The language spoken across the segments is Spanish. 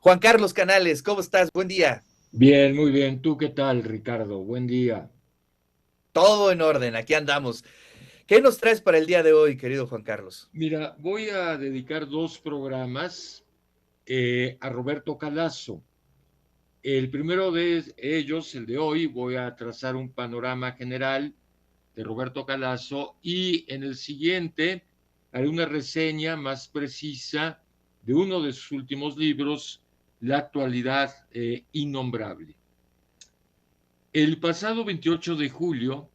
Juan Carlos Canales, ¿cómo estás? Buen día. Bien, muy bien. ¿Tú qué tal, Ricardo? Buen día. Todo en orden, aquí andamos. ¿Qué nos traes para el día de hoy, querido Juan Carlos? Mira, voy a dedicar dos programas a Roberto Calasso. El primero de ellos, el de hoy, voy a trazar un panorama general de Roberto Calasso y en el siguiente haré una reseña más precisa de uno de sus últimos libros, La actualidad innombrable. El pasado 28 de julio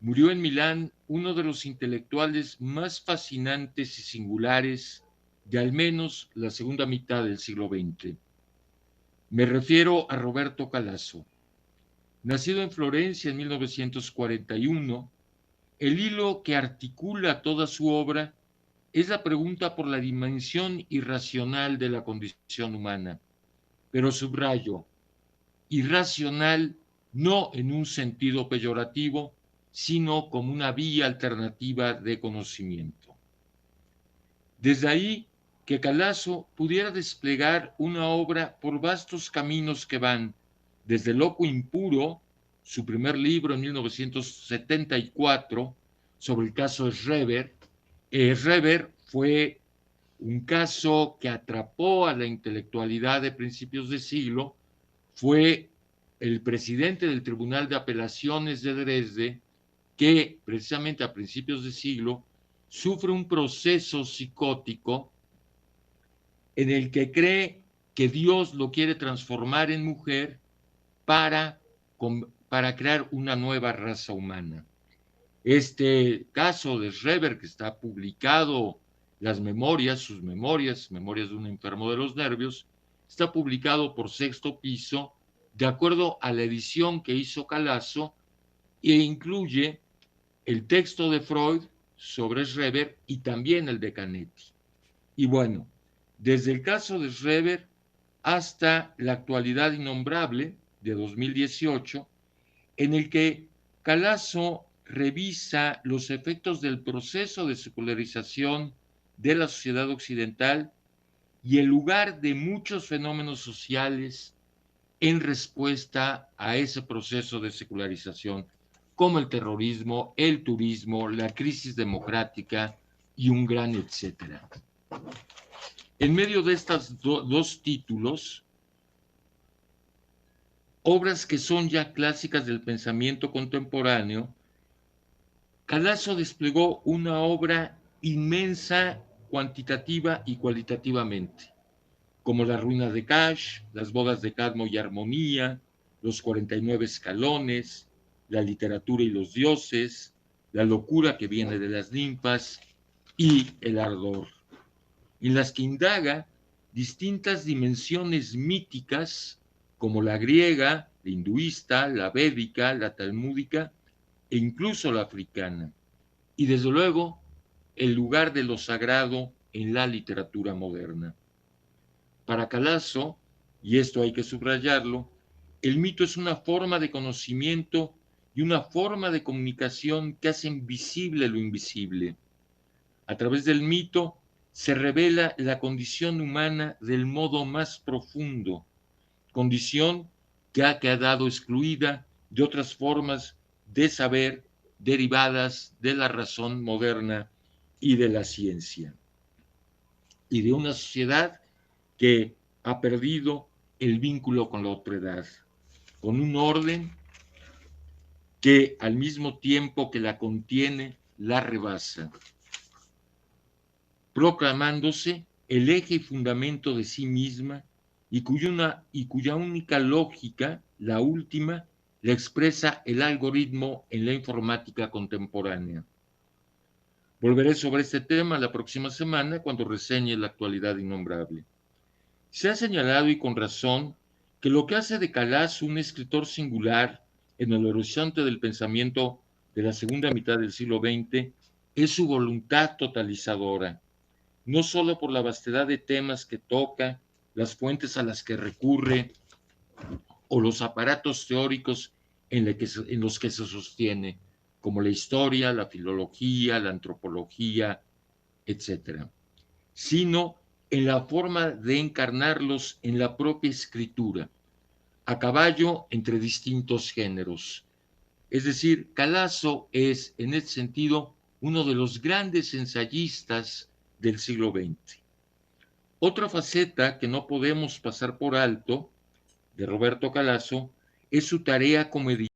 murió en Milán uno de los intelectuales más fascinantes y singulares de al menos la segunda mitad del siglo XX. Me refiero a Roberto Calasso. Nacido en Florencia en 1941, el hilo que articula toda su obra es la pregunta por la dimensión irracional de la condición humana. Pero subrayo, irracional no en un sentido peyorativo, sino como una vía alternativa de conocimiento. Desde ahí que Calasso pudiera desplegar una obra por vastos caminos que van desde Loco Impuro, su primer libro en 1974, sobre el caso Schreber. Schreber fue un caso que atrapó a la intelectualidad de principios de siglo, fue el presidente del Tribunal de Apelaciones de Dresde, que precisamente a principios de siglo sufre un proceso psicótico en el que cree que Dios lo quiere transformar en mujer para, para crear una nueva raza humana. Este caso de Schreber, que está publicado, las memorias, sus memorias, memorias de un enfermo de los nervios, está publicado por Sexto Piso, de acuerdo a la edición que hizo Calasso, e incluye el texto de Freud sobre Schreber y también el de Canetti. Y bueno, desde el caso de Schreber hasta la actualidad innombrable de 2018, en el que Calasso revisa los efectos del proceso de secularización de la sociedad occidental y el lugar de muchos fenómenos sociales en respuesta a ese proceso de secularización, como el terrorismo, el turismo, la crisis democrática y un gran etcétera. En medio de estos dos títulos, obras que son ya clásicas del pensamiento contemporáneo, Calasso desplegó una obra inmensa cuantitativa y cualitativamente, como Las ruinas de Cash, Las bodas de Cadmo y Armonía, Los 49 escalones, La literatura y los dioses, La locura que viene de las ninfas y El ardor, en las que indaga distintas dimensiones míticas como la griega, la hinduista, la védica, la talmúdica e incluso la africana. Y desde luego, el lugar de lo sagrado en la literatura moderna. Para Calasso, y esto hay que subrayarlo, el mito es una forma de conocimiento y una forma de comunicación que hacen visible lo invisible. A través del mito se revela la condición humana del modo más profundo, condición que ha quedado excluida de otras formas de saber derivadas de la razón moderna y de la ciencia, y de una sociedad que ha perdido el vínculo con la otredad, con un orden que al mismo tiempo que la contiene, la rebasa, proclamándose el eje y fundamento de sí misma y cuya única lógica, la última, la expresa el algoritmo en la informática contemporánea. Volveré sobre este tema la próxima semana cuando reseñe la actualidad innombrable. Se ha señalado, y con razón, que lo que hace de Calasso un escritor singular en el horizonte del pensamiento de la segunda mitad del siglo XX es su voluntad totalizadora, no solo por la vastedad de temas que toca, las fuentes a las que recurre o los aparatos teóricos en los que se sostiene, como la historia, la filología, la antropología, etcétera, sino en la forma de encarnarlos en la propia escritura, a caballo entre distintos géneros. Es decir, Calazo es, en ese sentido, uno de los grandes ensayistas del siglo XX. Otra faceta que no podemos pasar por alto de Roberto Calazo es su tarea como editor